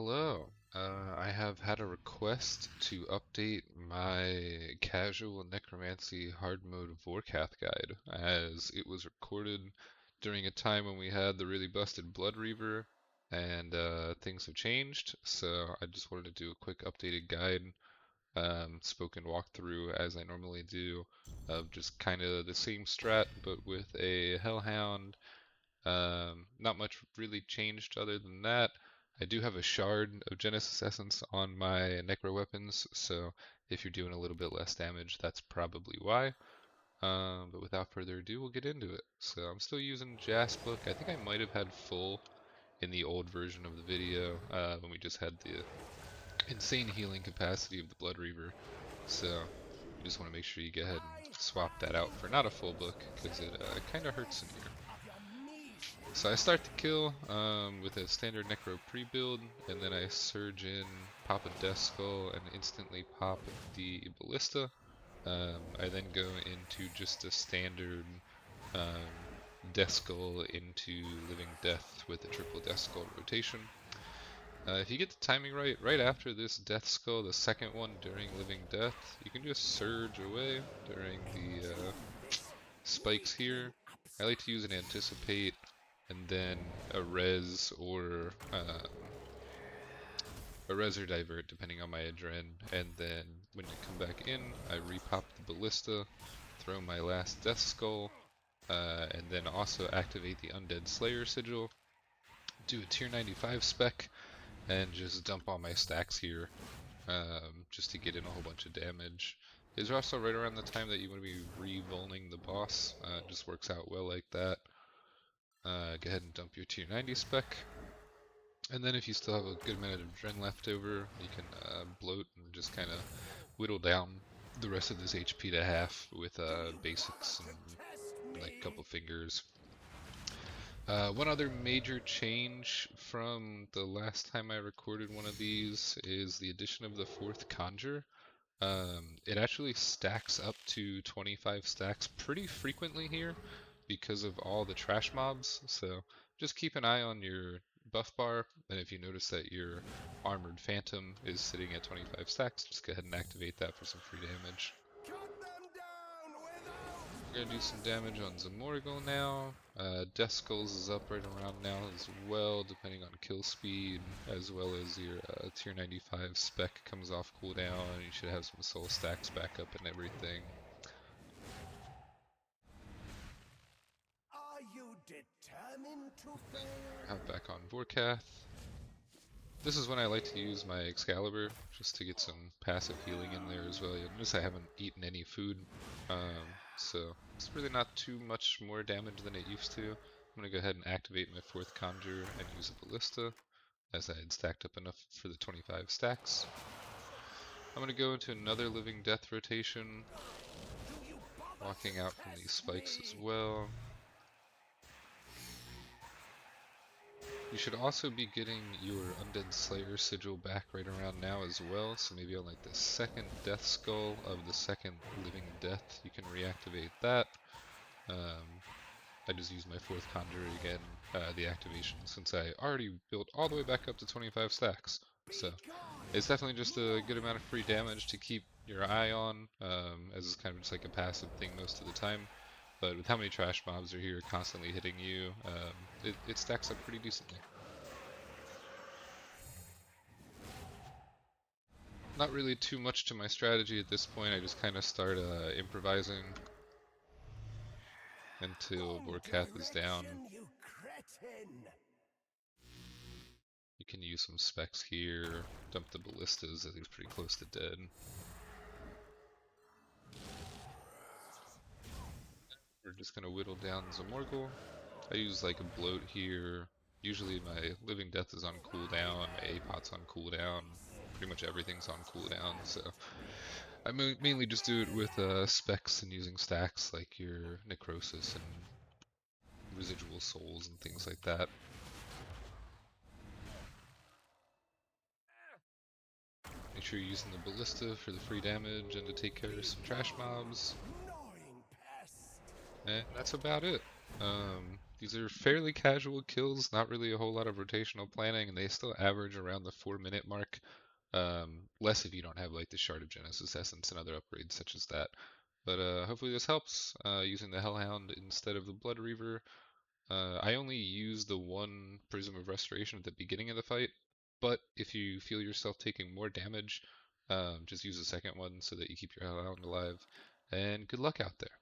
Hello. I have had a request to update my casual necromancy hard mode Vorkath guide, as it was recorded during a time when we had the really busted Blood Reaver, and things have changed. So I just wanted to do a quick updated guide, spoken walkthrough as I normally do, of just kind of the same strat but with a Hellhound. Not much really changed other than that. I do have a shard of Genesis Essence on my Necro weapons, so if you're doing a little bit less damage, that's probably why. But without further ado, we'll get into it. So I'm still using Jaspbook. I think I might have had full in the old version of the video when we just had the insane healing capacity of the Blood Reaver. So you just want to make sure you go ahead and swap that out for not a full book, because it kind of hurts in here. So I start the kill with a standard Necro pre-build, and then I surge in, pop a Death Skull, and instantly pop the Ballista. I then go into just a standard um, Death Skull into Living Death with a triple Death Skull rotation. If you get the timing right after this Death Skull, the second one during Living Death, you can just surge away during the spikes here. I like to use an Anticipate and then a res or divert depending on my adren, and then when I come back in, I repop the ballista, throw my last Death Skull, and then also activate the Undead Slayer sigil, do a tier 95 spec, and just dump all my stacks here, just to get in a whole bunch of damage. These are also right around the time that you want to be re-volning the boss. It just works out well like that. Go ahead and dump your tier 90 spec. And then if you still have a good amount of Dren left over, you can bloat and just kind of whittle down the rest of this HP to half with basics and like a couple fingers. One other major change from the last time I recorded one of these is the addition of the fourth Conjure. It actually stacks up to 25 stacks pretty frequently here because of all the trash mobs, so just keep an eye on your buff bar, and if you notice that your Armored Phantom is sitting at 25 stacks, just go ahead and activate that for some free damage. We're gonna do some damage on Zamorgel now. Death Skulls is up right around now as well, depending on kill speed, as well as your tier 95 spec comes off cooldown, and you should have some soul stacks back up and everything. Hop back on Vorkath. This is when I like to use my Excalibur, just to get some passive healing in there as well. You'll notice I haven't eaten any food, so it's really not too much more damage than it used to. I'm going to go ahead and activate my fourth Conjure and use a Ballista, as I had stacked up enough for the 25 stacks. I'm going to go into another Living Death rotation, walking out from these spikes as well. You should also be getting your Undead Slayer sigil back right around now as well, so maybe on like the second Death Skull of the second Living Death, you can reactivate that. I just used my fourth Conjure again, the activation, since I already built all the way back up to 25 stacks. So it's definitely just a good amount of free damage to keep your eye on, as it's kind of just like a passive thing most of the time. But with how many trash mobs are here constantly hitting you, it stacks up pretty decently. Not really too much to my strategy at this point, I just kind of start improvising until Vorkath is down. You can use some specs here, dump the ballistas as he's pretty close to dead. We're just going to whittle down Zamorgel. I use like a bloat here. Usually my Living Death is on cooldown, my APOT's on cooldown, pretty much everything's on cooldown, so I mainly just do it with specs and using stacks like your Necrosis and Residual Souls and things like that. Make sure you're using the Ballista for the free damage and to take care of some trash mobs. And that's about it. These are fairly casual kills, not really a whole lot of rotational planning, and they still average around the 4 minute mark. Less if you don't have like the Shard of Genesis Essence and other upgrades such as that. But hopefully this helps. Using the Hellhound instead of the Blood Reaver. I only use the one Prism of Restoration at the beginning of the fight, but if you feel yourself taking more damage, just use the second one so that you keep your Hellhound alive. And good luck out there.